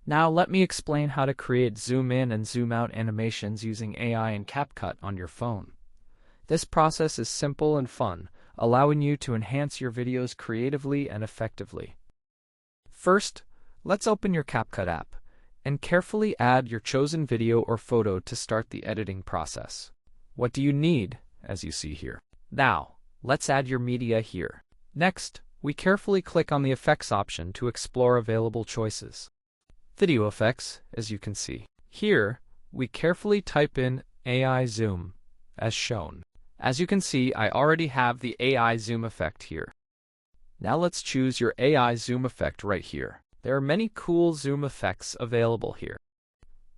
Now let me explain how to create zoom in and zoom out animations using AI and CapCut on your phone. This process is simple and fun, allowing you to enhance your videos creatively and effectively. First, let's open your CapCut app and carefully add your chosen video or photo to start the editing process. What do you need, as you see here? Now, let's add your media here. Next, we carefully click on the effects option to explore available choices. Video effects, as you can see. Here, we carefully type in AI zoom, as shown. As you can see, I already have the AI zoom effect here. Now let's choose your AI zoom effect right here. There are many cool zoom effects available here.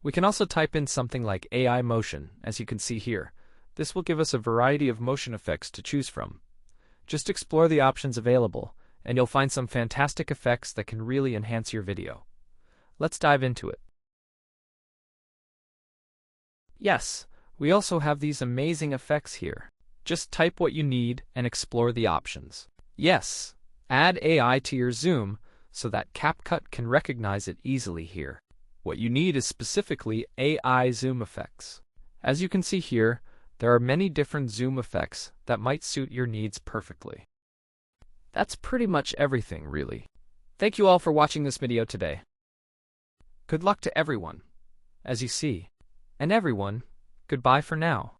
We can also type in something like AI motion, as you can see here. This will give us a variety of motion effects to choose from. Just explore the options available, and you'll find some fantastic effects that can really enhance your video. Let's dive into it. Yes, we also have these amazing effects here. Just type what you need and explore the options. Yes, add AI to your zoom so that CapCut can recognize it easily here. What you need is specifically AI zoom effects. As you can see here, there are many different zoom effects that might suit your needs perfectly. That's pretty much everything, really. Thank you all for watching this video today. Good luck to everyone, as you see. And everyone, goodbye for now.